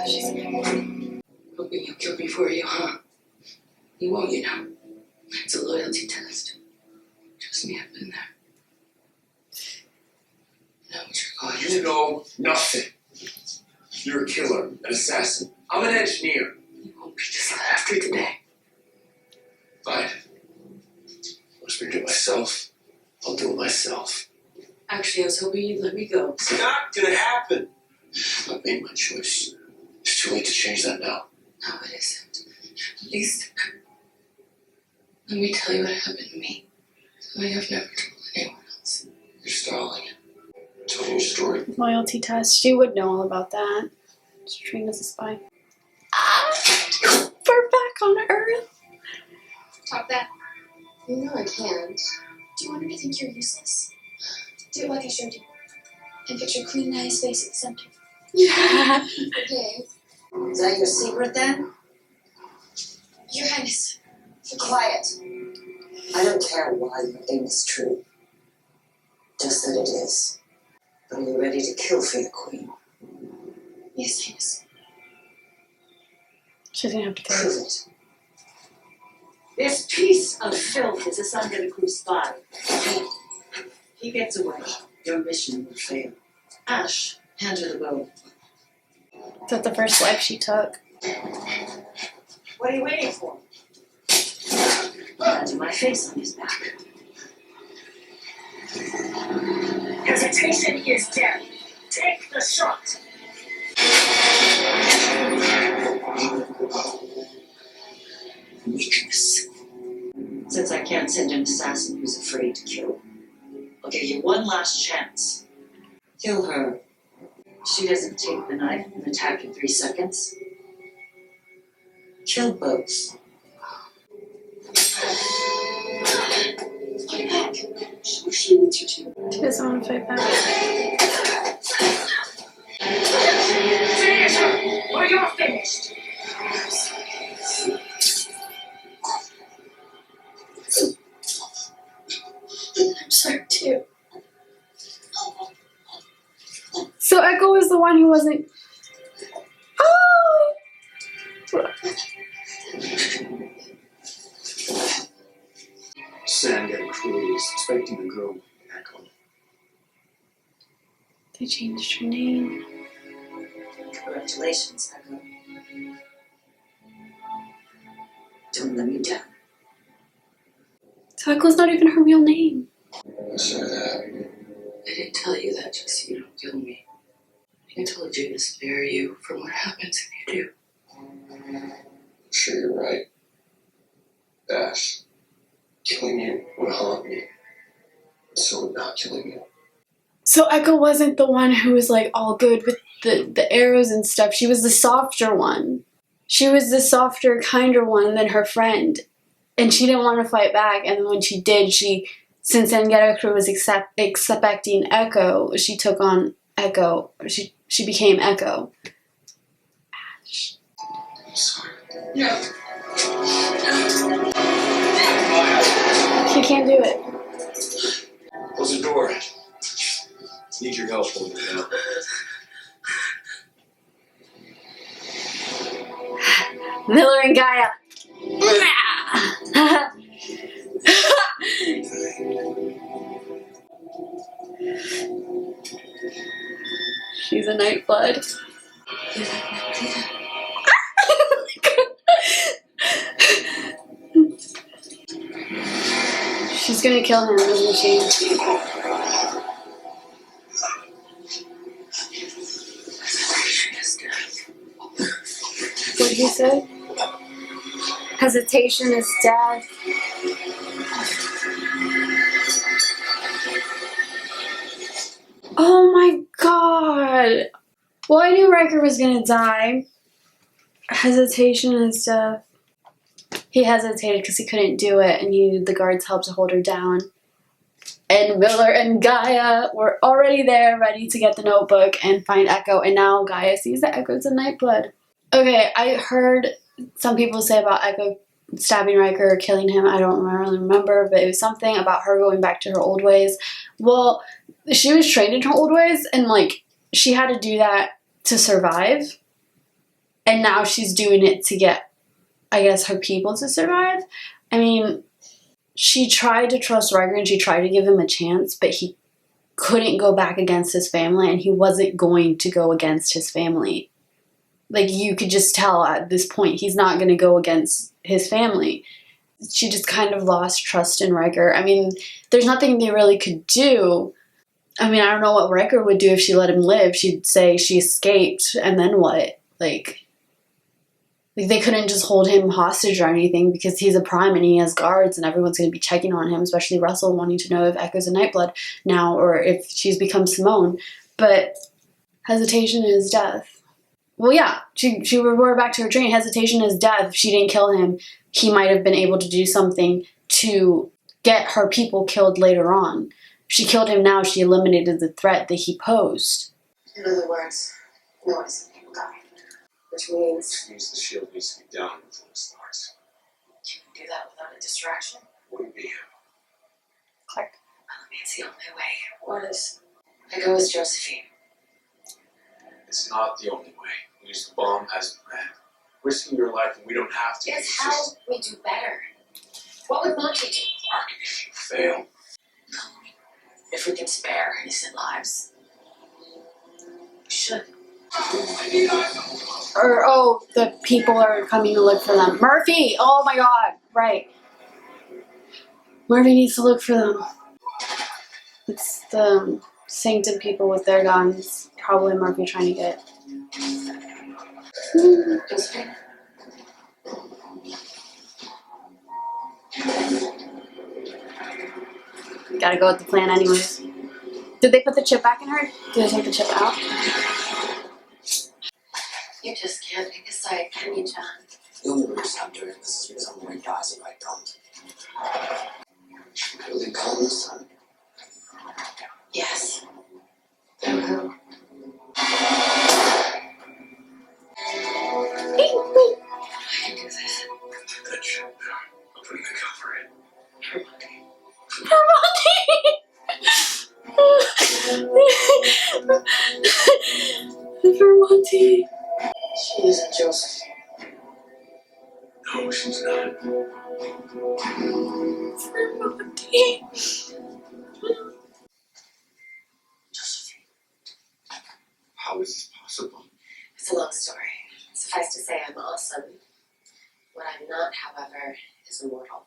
She's hoping he'll kill me for you, huh? He won't, you know. It's a loyalty test. Trust me, I've been there. You know what you're going to. You know nothing. You're a killer, an assassin. I'm an engineer. You won't be just after today. Fine. Want me to do it myself? I'll do it myself. Actually, I was hoping you'd let me go. It's not gonna happen. I've made my choice. It's too late to change that now. No, it isn't. At least, let me tell you what happened to me. So I have never told anyone else. You're stalling. Tell me your story. Loyalty test. She would know all about that. She's trained as a spy. We're back on Earth. Talk that. You know I can't. Do you want her to think you're useless? Do it like I showed you. And picture clean, nice face at the center. Yeah. Okay. Is that your secret then? Your Highness. Quiet. I don't care why your aim is true. Just that it is. Are you ready to kill for your queen? Yes, Highness. She's gonna have to kill Prove her. it. This piece of filth is a Sangha spy. If he gets away, your mission will fail. Ash, hand her the bow. Is that the first life she took? What are you waiting for? Imagine my face on his back. Hesitation is death. Take the shot. Weakness. Since I can't send an assassin who's afraid to kill, I'll give you one last chance. Kill her. She doesn't take the knife and attack in 3 seconds. Kill both. Fight back. She needs you to. She doesn't want to fight back. Finish her, or you're finished. I'm sorry too. So Echo was the one who wasn't. Oh! Sand and crew is expecting to go back on. They changed her name. Congratulations, Echo. Don't let me down. So Echo's not even her real name. Sorry that happened. I didn't tell you that just so you don't kill me. I told you to spare you from what happens if you do. I'm sure you're right. Ash, killing you would haunt me. So would not killing you. So Echo wasn't the one who was like all good with the arrows and stuff. She was the softer one. She was the softer, kinder one than her friend. And she didn't want to fight back. And when she did, since Angerakru was expecting Echo, she took on Echo. She became Echo. Ash. I'm sorry. No. She can't do it. Close the door. Need your help holding it down. Miller and Gaia. She's a Nightblood. She's gonna kill him, isn't she? What did you say? Hesitation is death. Oh my god. Well, I knew Riker was gonna die. Hesitation is death. He hesitated because he couldn't do it and he needed the guards' help to hold her down. And Miller and Gaia were already there, ready to get the notebook and find Echo, and now Gaia sees that Echo's a Nightblood. Okay, I heard some people say about Echo stabbing Riker or killing him. I don't really remember, but it was something about her going back to her old ways. Well, she was trained in her old ways, and like she had to do that to survive. And now she's doing it to get, I guess, her people to survive. I mean, she tried to trust Riker and she tried to give him a chance, but he couldn't go back against his family, and he wasn't going to go against his family. Like, you could just tell at this point he's not going to go against his family. She just kind of lost trust in Riker. I mean, there's nothing they really could do. I mean, I don't know what Riker would do if she let him live. She'd say she escaped, and then what? Like they couldn't just hold him hostage or anything because he's a prime and he has guards and everyone's going to be checking on him, especially Russell wanting to know if Echo's a Nightblood now or if she's become Simone. But hesitation is death. Well, yeah, she reverted back to her training. Hesitation is death. If she didn't kill him, he might have been able to do something to get her people killed later on. If she killed him now, she eliminated the threat that he posed. In other words, no innocent people die. Which means the shield needs to be down before it starts. Can you do that without a distraction? Wouldn't be him. Clarke. Well, it's the only way. what is I go with Josephine. It's not the only way. We use the bomb as a plan. Risking your life and we don't have to. It's how we do better. What would Madi do? Clarke, if you fail. If we can spare innocent lives, we should. Or, oh, the people are coming to look for them. Murphy! Oh my god, right. Murphy needs to look for them. It's the Sanctum people with their guns. Probably Murphy trying to get. Josephine? Gotta go with the plan anyways. Did they put the chip back in her? Did they take the chip out? You just can't pick a side, can you, John? the only reason I'm doing this is because I'm worried dies if I don't. Should we really call this son? Yes. Then who? I can do this. That ship there. I'll put in the cover in. For Madi. Vermonti. She isn't Josephine. No, she's not. Vermonti. Josephine. How is this possible? It's a long story. Suffice to say, I'm awesome. What I'm not, however, is immortal.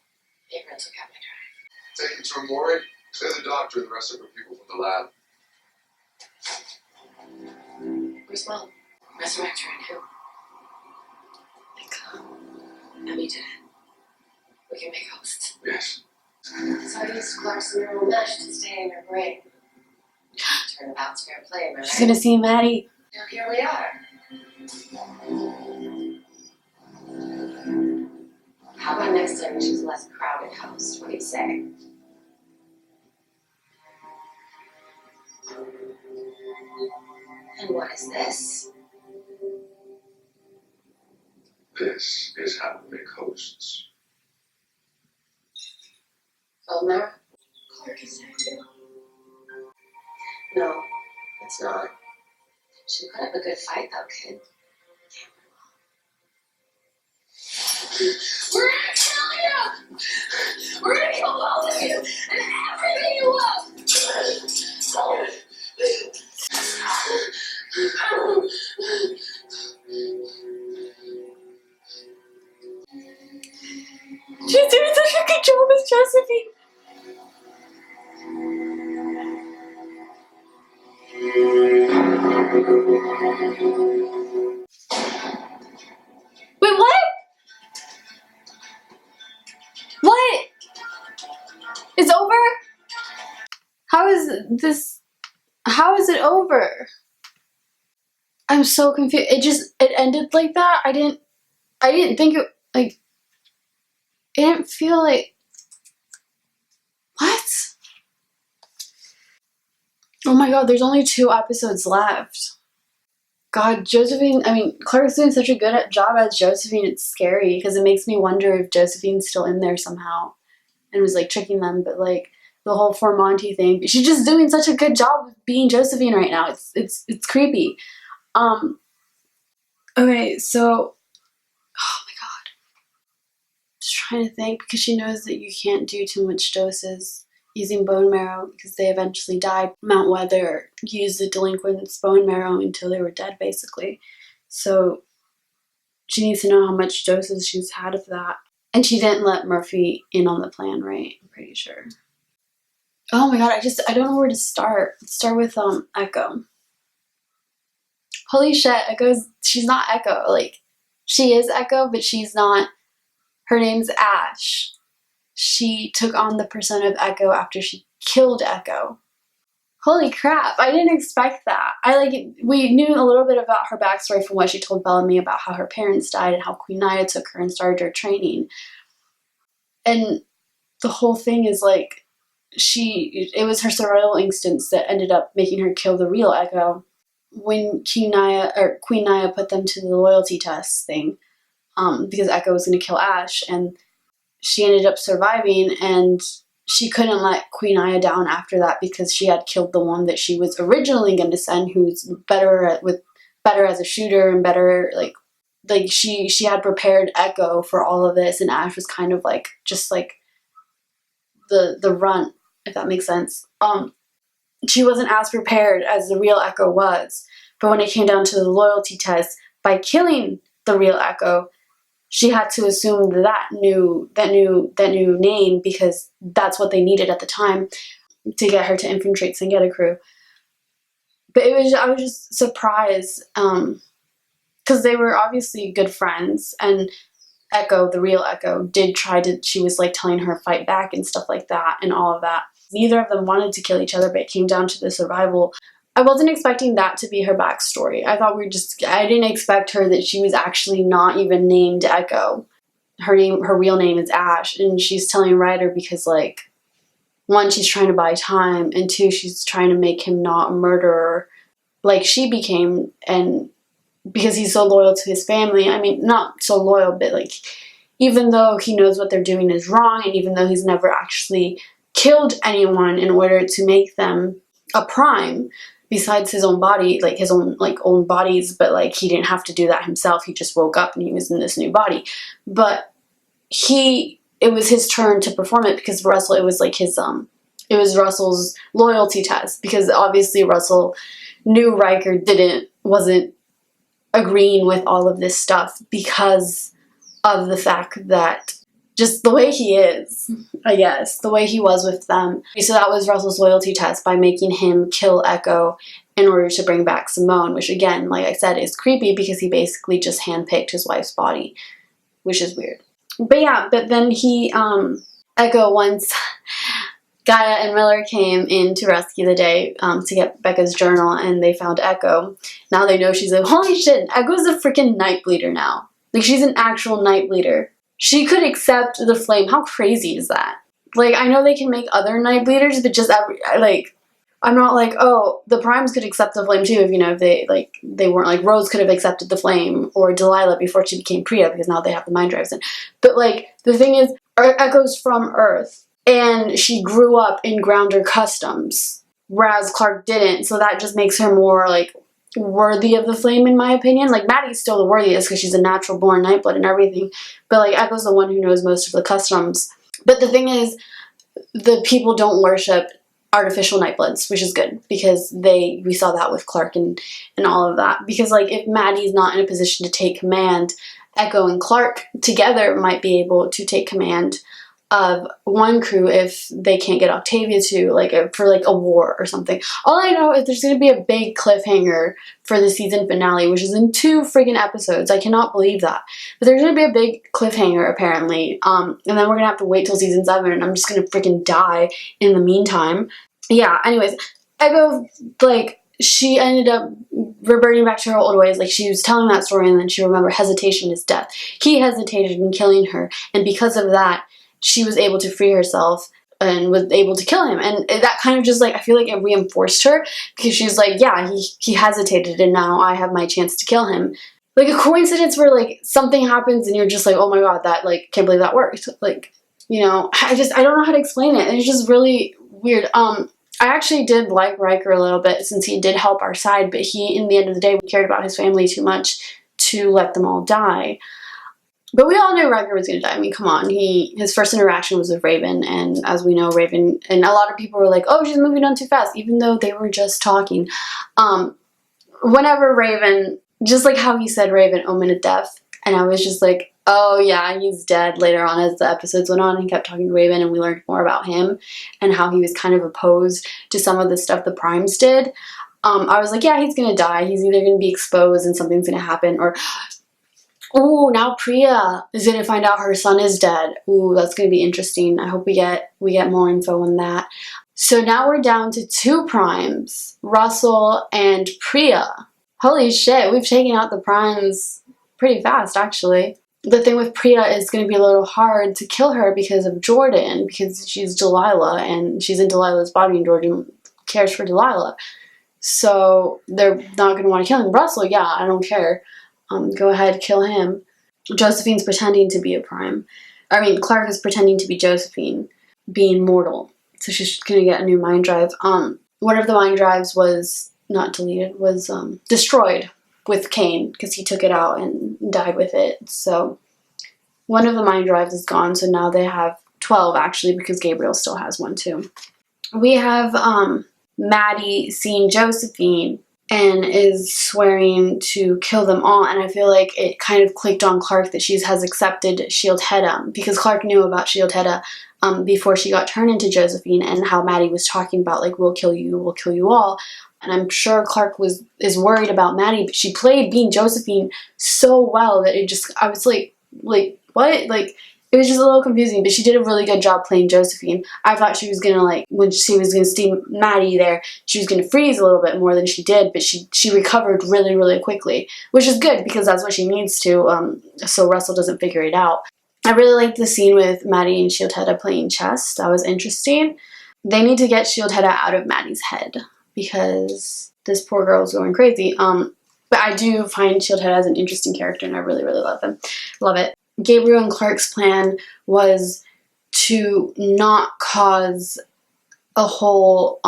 Gabriel took out my drive. Take him to a morgue. Clear the doctor and the rest of the people from the lab. Where's Mom? Resurrect her and who? Emmy did it. We can make hosts. Yes. So I used Clarke's neural mesh to stay in her brain. Turnabout's fair play, am I She's right? gonna see Madi. Now here we are. How about next time we choose a less crowded host? What do you say? And what is this? This is how we make hosts. Omar? Clarke is there too. No, it's not. She put up a good fight though, kid. We're gonna kill you! We're gonna kill all of you and everything you love! She's doing such a good job as Josephine. Wait, what? What? It's over? How is this? How is it over? I'm so confused. It ended like that. I didn't think it, like, it didn't feel like, what? Oh my god, there's only 2 episodes left. God, Clarke's doing such a good job as Josephine. It's scary because it makes me wonder if Josephine's still in there somehow and was like tricking them. But like, the whole Formonti thing. She's just doing such a good job of being Josephine right now. It's creepy. Okay, so oh my god. Just trying to think, because she knows that you can't do too much doses using bone marrow because they eventually died. Mount Weather used the delinquents' bone marrow until they were dead, basically. So she needs to know how much doses she's had of that. And she didn't let Murphy in on the plan, right? I'm pretty sure. Oh my god, I don't know where to start. Let's start with Echo. Holy shit, she's not Echo. Like, she is Echo, but she's not. Her name's Ash. She took on the persona of Echo after she killed Echo. Holy crap, I didn't expect that. We knew a little bit about her backstory from what she told Bellamy about how her parents died and how Queen Naya took her and started her training. And the whole thing is like, it was her survival instincts that ended up making her kill the real Echo. When Queen Naya put them to the loyalty test thing, because Echo was going to kill Ash, and she ended up surviving, and she couldn't let Queen Naya down after that because she had killed the one that she was originally going to send, who's better as a shooter and better like she had prepared Echo for all of this, and Ash was kind of like just like the runt, if that makes sense. She wasn't as prepared as the real Echo was, but when it came down to the loyalty test, by killing the real Echo, she had to assume that new name because that's what they needed at the time to get her to infiltrate Sangetta Crew. But I was just surprised because they were obviously good friends, and Echo, the real Echo, she was like telling her fight back and stuff like that and all of that. Neither of them wanted to kill each other, but it came down to the survival. I wasn't expecting that to be her backstory. I didn't expect her that she was actually not even named Echo. Her real name is Ash, and she's telling Ryder because, like, one, she's trying to buy time, and two, she's trying to make him not a murderer like she became, and because he's so loyal to his family. I mean, not so loyal, but like, even though he knows what they're doing is wrong, and even though he's never actually killed anyone in order to make them a prime, besides his own body, like his own own bodies, but like he didn't have to do that himself. He just woke up and he was in this new body. But it was his turn to perform it because Russell, it was Russell's loyalty test, because obviously Russell knew Riker wasn't agreeing with all of this stuff because of the fact that just the way he is, I guess, the way he was with them. So that was Russell's loyalty test, by making him kill Echo in order to bring back Simone, which again, like I said, is creepy because he basically just handpicked his wife's body, which is weird. But yeah, but then Echo, once Gaia and Miller came in to rescue the day to get Becca's journal, and they found Echo. Now they know she's like, holy shit, Echo's a freaking Nightbleeder now. Like, she's an actual Nightbleeder. She could accept the flame. How crazy is that? Like, I know they can make other Nightbleeders, but just I'm not like, oh, the Primes could accept the flame too if they weren't like, Rose could have accepted the flame, or Delilah before she became Priya, because now they have the mind drives in. But like, the thing is, Echo's from Earth, and she grew up in Grounder customs, whereas Clarke didn't, so that just makes her more like worthy of the flame, in my opinion. Like, Madi's still the worthiest because she's a natural born Nightblood and everything, but like, Echo's the one who knows most of the customs. But the thing is, the people don't worship artificial Nightbloods, which is good, because we saw that with Clarke and all of that. Because like, if Madi's not in a position to take command, Echo and Clarke together might be able to take command of one crew if they can't get Octavia to, for a war or something. All I know is there's going to be a big cliffhanger for the season finale, which is in 2 friggin' episodes. I cannot believe that. But there's going to be a big cliffhanger, apparently. And then we're going to have to wait till season 7, and I'm just going to freaking die in the meantime. Yeah, anyways, Echo, she ended up reverting back to her old ways. Like, she was telling that story, and then she remembered hesitation is death. He hesitated in killing her, and because of that, she was able to free herself and was able to kill him. And that kind of just, I feel like it reinforced her, because she's like, yeah, he hesitated, and now I have my chance to kill him. Like, a coincidence where, something happens and you're just like, oh my god, that, can't believe that worked. I don't know how to explain it. And it's just really, weird. I actually did like Riker a little bit since he did help our side, but he, in the end of the day, cared about his family too much to let them all die. But we all knew Riker was going to die. I mean, come on. His first interaction was with Raven, and as we know, Raven, and a lot of people were like, oh, she's moving on too fast, even though they were just talking. Whenever Raven, just like how he said Raven omened death, and I was just like, oh yeah, he's dead. Later on as the episodes went on, he kept talking to Raven and we learned more about him and how he was kind of opposed to some of the stuff the Primes did. I was like, yeah, he's gonna die. He's either gonna be exposed and something's gonna happen, or oh, now Priya is gonna find out her son is dead. Ooh, that's gonna be interesting. I hope we get more info on that. So now we're down to 2 Primes, Russell and Priya. Holy shit, we've taken out the Primes pretty fast, actually. The thing with Priya is going to be a little hard to kill her because of Jordan, because she's Delilah, and she's in Delilah's body, and Jordan cares for Delilah. So they're not going to want to kill him. Russell, yeah, I don't care. Go ahead, kill him. Josephine's pretending to be a Prime. I mean, Clarke is pretending to be Josephine, being mortal. So she's going to get a new mind drive. One of the mind drives was not deleted, was destroyed with Kane, because he took it out and died with it. So one of the mind drives is gone, so now they have 12 actually, because Gabriel still has one too. We have Madi seeing Josephine and is swearing to kill them all, and I feel like it kind of clicked on Clarke that she has accepted Shield Hedda, because Clarke knew about Shield Hedda before she got turned into Josephine, and how Madi was talking about, like, we'll kill you all. And I'm sure Clarke is worried about Madi, but she played being Josephine so well that I was like, what? Like, it was just a little confusing, but she did a really good job playing Josephine. I thought she was gonna, like, when she was gonna see Madi there, she was gonna freeze a little bit more than she did, but she recovered really, really quickly, which is good, because that's what she needs to, so Russell doesn't figure it out. I really liked the scene with Madi and Shield Hedda playing chess. That was interesting. They need to get Shield Hedda out of Maddie's head, because this poor girl is going crazy. But I do find Shield Hedda as an interesting character, and I really, really love him. Love it. Gabriel and Clarke's plan was to not cause a whole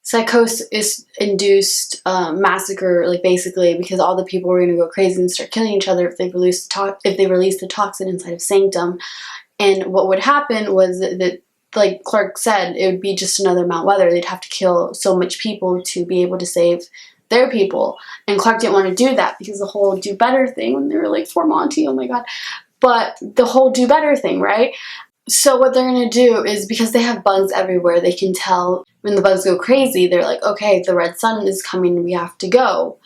psychosis-induced massacre, like, basically, because all the people were going to go crazy and start killing each other if they released the toxin inside of Sanctum. And what would happen was that, like Clarke said, it would be just another Mount Weather. They'd have to kill so much people to be able to save their people. And Clarke didn't want to do that, because the whole do better thing, when they were like, for Monty, oh my god. But the whole do better thing, right? So what they're going to do is, because they have bugs everywhere, they can tell when the bugs go crazy, they're like, okay, the red sun is coming, we have to go.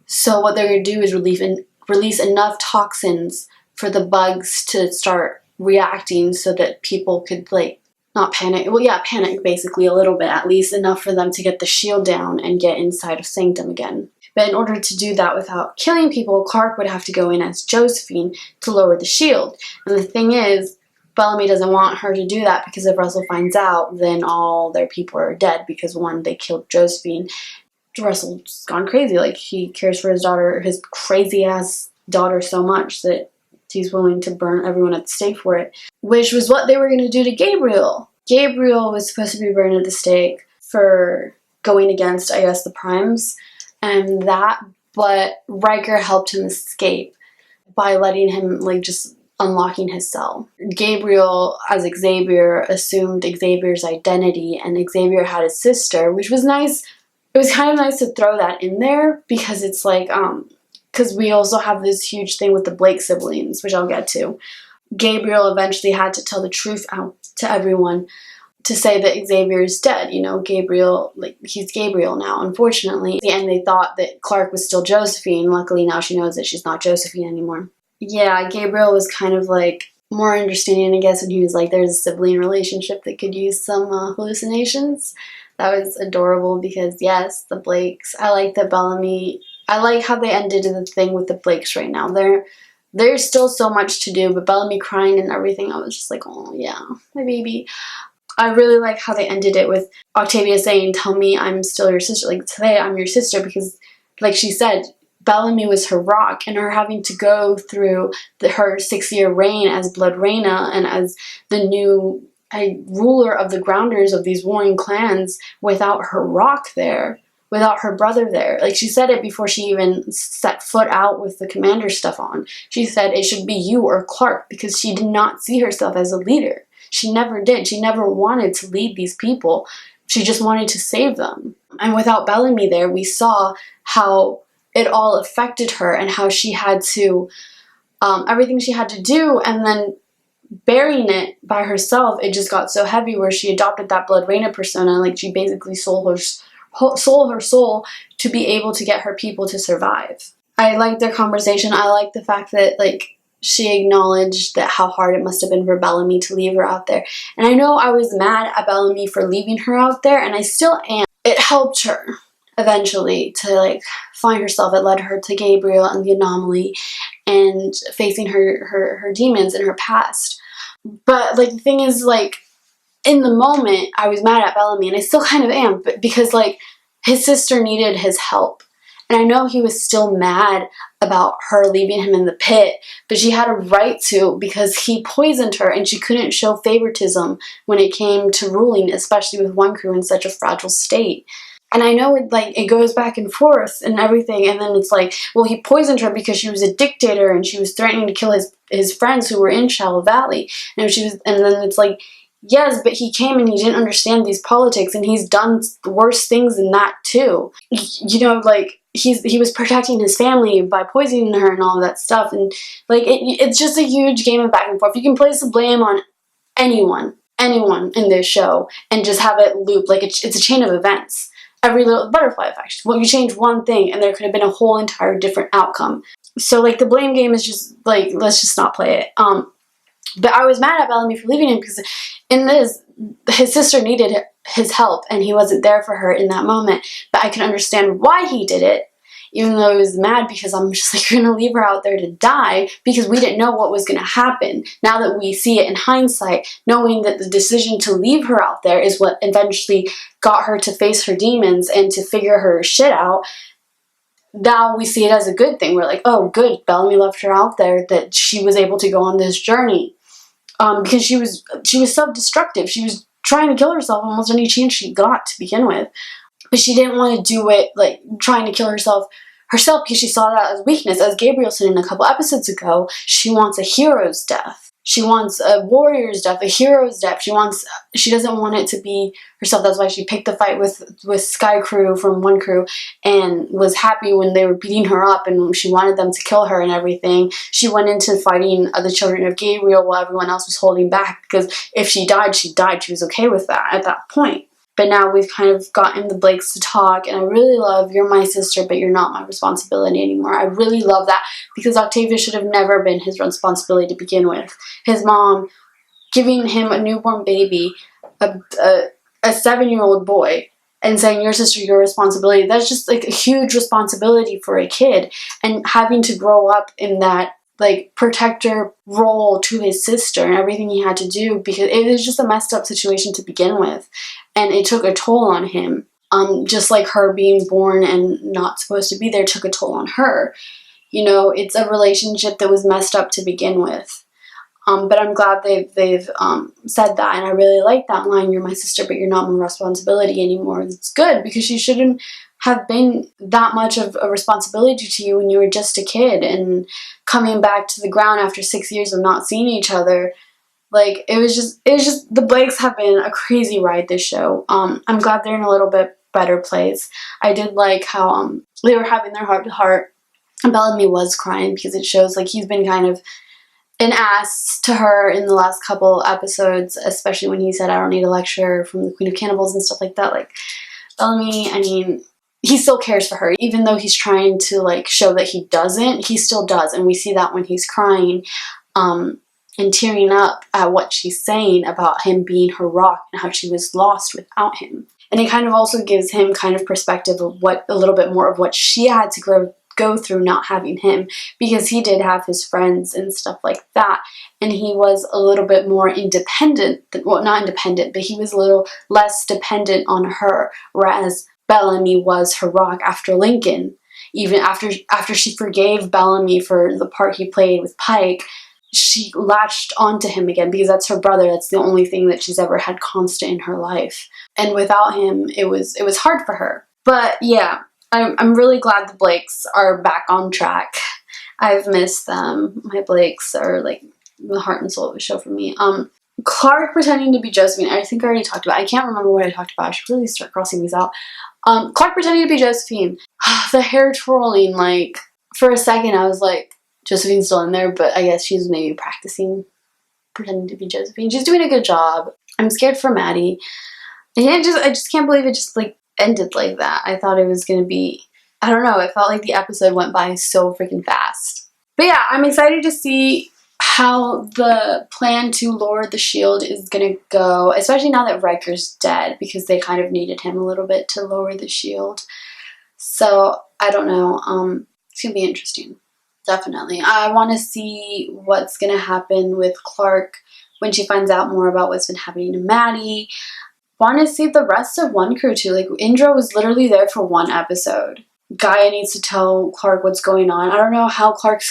So what they're going to do is release enough toxins for the bugs to start reacting, so that people could, like, not panic. Well, yeah, panic basically a little bit, at least enough for them to get the shield down and get inside of Sanctum again. But in order to do that without killing people, Clarke would have to go in as Josephine to lower the shield. And the thing is, Bellamy doesn't want her to do that, because if Russell finds out, then all their people are dead, because one, they killed Josephine. Russell's gone crazy. Like, he cares for his daughter, his crazy-ass daughter, so much that he's willing to burn everyone at the stake for it, which was what they were going to do to Gabriel. Gabriel was supposed to be burned at the stake for going against, I guess, the Primes and that, but Riker helped him escape by letting him, like, just unlocking his cell. Gabriel, as Xaiver, assumed Xavier's identity, and Xaiver had his sister, which was nice. It was kind of nice to throw that in there, because it's like, because we also have this huge thing with the Blake siblings, which I'll get to. Gabriel eventually had to tell the truth out to everyone, to say that Xaiver is dead. You know, Gabriel, like, he's Gabriel now, unfortunately. And they thought that Clarke was still Josephine. Luckily, now she knows that she's not Josephine anymore. Yeah, Gabriel was kind of, like, more understanding, I guess, when he was like, there's a sibling relationship that could use some hallucinations. That was adorable, because, yes, the Blakes. I like that Bellamy. I like how they ended the thing with the Blakes right now. There's still so much to do, but Bellamy crying and everything, I was just like, oh, yeah, my baby. I really like how they ended it with Octavia saying, tell me I'm still your sister. Like, today I'm your sister, because, like she said, Bellamy was her rock, and her having to go through her 6-year reign as Blood Reina and as the new a ruler of the Grounders of these warring clans without her rock there, without her brother there. Like, she said it before she even set foot out with the commander stuff on. She said it should be you or Clarke, because she did not see herself as a leader. She never did. She never wanted to lead these people. She just wanted to save them. And without Bellamy there, we saw how it all affected her and how she had to, everything she had to do, and then burying it by herself, it just got so heavy where she adopted that Blood Reina persona. Like, she basically sold her soul to be able to get her people to survive. I liked their conversation. I liked the fact that, like, she acknowledged that how hard it must have been for Bellamy to leave her out there. And I know I was mad at Bellamy for leaving her out there, and I still am. It helped her eventually to, like, find herself. It led her to Gabriel and the anomaly and facing her demons in her past. But, like, the thing is, like, in the moment, I was mad at Bellamy, and I still kind of am, but because, like, his sister needed his help. And I know he was still mad about her leaving him in the pit, but she had a right to, because he poisoned her and she couldn't show favoritism when it came to ruling, especially with one crew in such a fragile state. And I know it goes back and forth and everything, and then it's like, well, he poisoned her because she was a dictator and she was threatening to kill his friends who were in Shallow Valley. And then it's like, yes, but he came and he didn't understand these politics, and he's done worse things than that too. You know, like, he was protecting his family by poisoning her and all of that stuff, and like it's just a huge game of back and forth. You can place the blame on anyone in this show and just have it loop. Like, it's a chain of events. Every little butterfly effect. Well, you change one thing and there could have been a whole entire different outcome. So, like, the blame game is just like, let's just not play it. But I was mad at Bellamy for leaving him because in this, his sister needed his help and he wasn't there for her in that moment. But I can understand why he did it, even though I was mad, because I'm just like, you're going to leave her out there to die, because we didn't know what was going to happen. Now that we see it in hindsight, knowing that the decision to leave her out there is what eventually got her to face her demons and to figure her shit out, now we see it as a good thing. We're like, oh, good, Bellamy left her out there, that she was able to go on this journey. Because she was self-destructive. She was trying to kill herself almost any chance she got to begin with. But she didn't want to do it, like, trying to kill herself because she saw that as weakness. As Gabriel said in a couple episodes ago, she wants a hero's death. She wants a warrior's death, a hero's death. She doesn't want it to be herself. That's why she picked the fight with Sky Crew from one crew and was happy when they were beating her up and she wanted them to kill her and everything. She went into fighting the children of Gabriel while everyone else was holding back, because if she died, she died. She was okay with that at that point. But now we've kind of gotten the Blakes to talk, and I really love, you're my sister, but you're not my responsibility anymore. I really love that, because Octavia should have never been his responsibility to begin with. His mom giving him a newborn baby, a 7-year-old boy, and saying, your sister, your responsibility, that's just like a huge responsibility for a kid. And having to grow up in that, like, protector role to his sister and everything he had to do, because it was just a messed up situation to begin with. And it took a toll on him. Just like her being born and not supposed to be there took a toll on her. You know, it's a relationship that was messed up to begin with. But I'm glad they've said that, and I really like that line, you're my sister, but you're not my responsibility anymore. It's good, because she shouldn't have been that much of a responsibility to you when you were just a kid, and coming back to the ground after 6 years of not seeing each other. Like, it was just, the Blakes have been a crazy ride this show. I'm glad they're in a little bit better place. I did like how they were having their heart to heart, and Bellamy was crying, because it shows, like, he's been kind of an ass to her in the last couple episodes, especially when he said, I don't need a lecture from the Queen of Cannibals and stuff like that. Like, Bellamy, I mean, he still cares for her, even though he's trying to, like, show that he doesn't. He still does, and we see that when he's crying and tearing up at what she's saying about him being her rock and how she was lost without him. And it kind of also gives him kind of perspective of a little bit more of what she had to go through not having him, because he did have his friends and stuff like that, and he was a little bit more independent, well, not independent, but he was a little less dependent on her, whereas Bellamy was her rock after Lincoln. Even after she forgave Bellamy for the part he played with Pike, she latched onto him again because that's her brother. That's the only thing that she's ever had constant in her life. And without him, it was hard for her. But yeah, I'm really glad the Blakes are back on track. I've missed them. My Blakes are like the heart and soul of the show for me. Clarke pretending to be Josephine. I think I already talked about it. I can't remember what I talked about. I should really start crossing these out. Clarke pretending to be Josephine. The hair twirling, like, for a second I was like, Josephine's still in there, but I guess she's maybe practicing pretending to be Josephine. She's doing a good job. I'm scared for Madi. And I just can't believe it just, like, ended like that. I thought it was gonna be, I don't know, it felt like the episode went by so freaking fast. But yeah, I'm excited to see how the plan to lower the shield is gonna go, especially now that Riker's dead, because they kind of needed him a little bit to lower the shield. So, I don't know, it's gonna be interesting. Definitely. I want to see what's gonna happen with Clarke when she finds out more about what's been happening to Madi. Want to see the rest of One Crew too. Like, Indra was literally there for one episode. Gaia needs to tell Clarke what's going on. I don't know how Clarke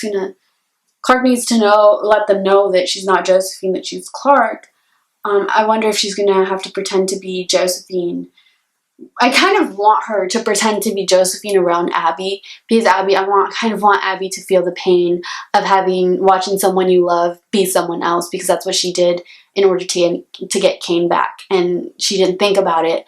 needs to know, let them know that she's not Josephine, that she's Clarke. I wonder if she's gonna have to pretend to be Josephine. I kind of want her to pretend to be Josephine around Abby, because I kind of want Abby to feel the pain of watching someone you love be someone else, because that's what she did in order to get Kane back, and she didn't think about it,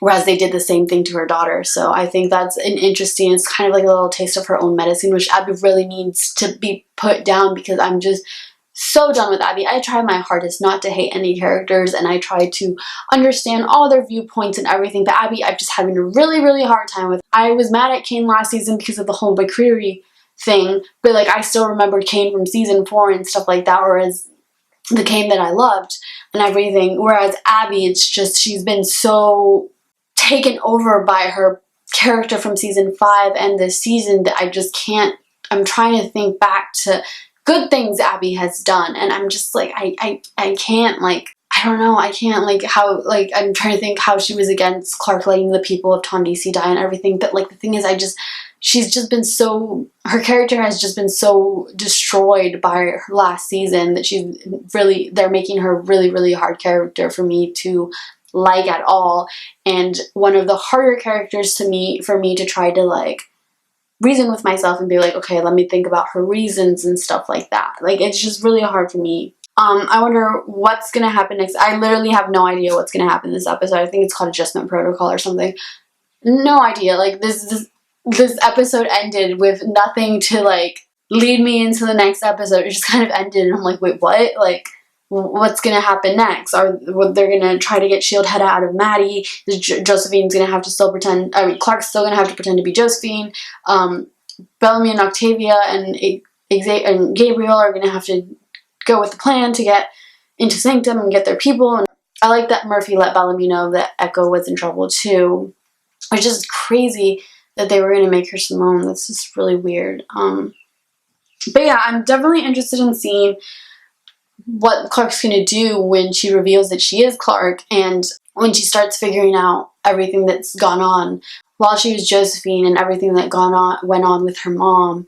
whereas they did the same thing to her daughter. So I think that's it's kind of like a little taste of her own medicine, which Abby really needs to be put down, because I'm just so done with Abby. I try my hardest not to hate any characters, and I try to understand all their viewpoints and everything, but Abby, I'm just having a really, really hard time with. I was mad at Kane last season because of the whole McCreary thing, but like, I still remember Kane from season 4 and stuff like that, whereas the Kane that I loved and everything, whereas Abby, it's just, she's been so taken over by her character from season 5 and this season that I just can't, I'm trying to think back to good things Abby has done, and I'm just like, I can't, like, I don't know, I can't, like, how, like, I'm trying to think how she was against Clarke letting the people of Tondisi die and everything, but like, the thing is, she's just been so, her character has just been so destroyed by her last season that they're making her a really, really hard character for me to like at all, and one of the harder characters for me to try to, like, reason with myself and be like, okay, let me think about her reasons and stuff like that. Like, it's just really hard for me. I wonder what's gonna happen next. I literally have no idea what's gonna happen this episode. I think it's called Adjustment Protocol or something. No idea. Like, this episode ended with nothing to, like, lead me into the next episode. It just kind of ended, and I'm like, wait, what? Like, what's gonna happen next? They're gonna try to get Shield head out of Madi? Josephine's gonna have to still pretend, Clarke's still gonna have to pretend to be Josephine. Bellamy and Octavia and Gabriel are gonna have to go with the plan to get into Sanctum and get their people. And I like that Murphy let Bellamy know that Echo was in trouble too. It's just crazy that they were gonna make her Simone. That's just really weird. But yeah, I'm definitely interested in seeing what Clarke's gonna do when she reveals that she is Clarke, and when she starts figuring out everything that's gone on while she was Josephine, and everything that went on with her mom,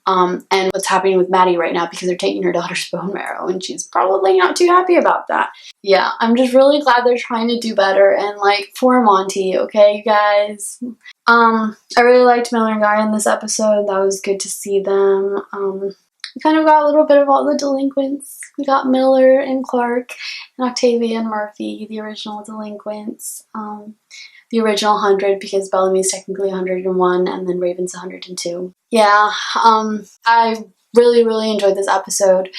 and what's happening with Madi right now, because they're taking her daughter's bone marrow, and she's probably not too happy about that. Yeah, I'm just really glad they're trying to do better, and, like, for Monty, okay, you guys? I really liked Miller and Guy in this episode. That was good to see them. We kind of got a little bit of all the delinquents. We got Miller and Clarke and Octavia and Murphy, the original delinquents. The original 100, because Bellamy's technically 101, and then Raven's 102. Yeah, I really, really enjoyed this episode.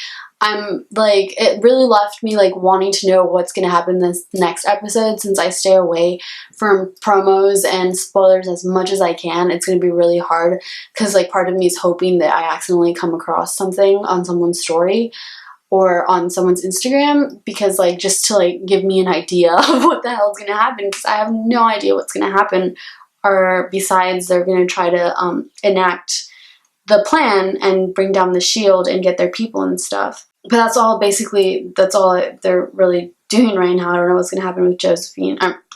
I'm, like, it really left me, like, wanting to know what's going to happen this next episode, since I stay away from promos and spoilers as much as I can. It's going to be really hard, because, like, part of me is hoping that I accidentally come across something on someone's story or on someone's Instagram, because, like, just to, like, give me an idea of what the hell's going to happen, because I have no idea what's going to happen, or besides they're going to try to enact the plan and bring down the shield and get their people and stuff. But that's all they're really doing right now. I don't know what's going to happen with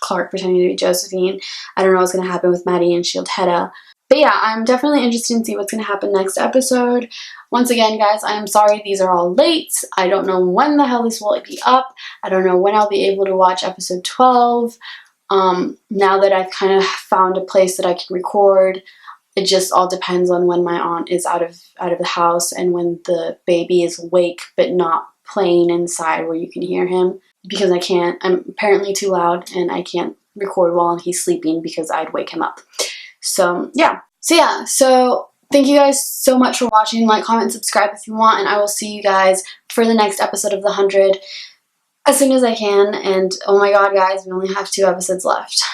Clarke pretending to be Josephine. I don't know what's going to happen with Madi and Shield Hedda. But yeah, I'm definitely interested in see what's going to happen next episode. Once again, guys, I am sorry these are all late. I don't know when the hell this will be up. I don't know when I'll be able to watch episode 12. Now that I've kind of found a place that I can record, it just all depends on when my aunt is out of the house and when the baby is awake but not playing inside where you can hear him, because I'm apparently too loud and I can't record while he's sleeping because I'd wake him up. So yeah, thank you guys so much for watching. Like, comment, subscribe if you want, and I will see you guys for the next episode of the 100 as soon as I can. And oh my god, guys, we only have 2 episodes left.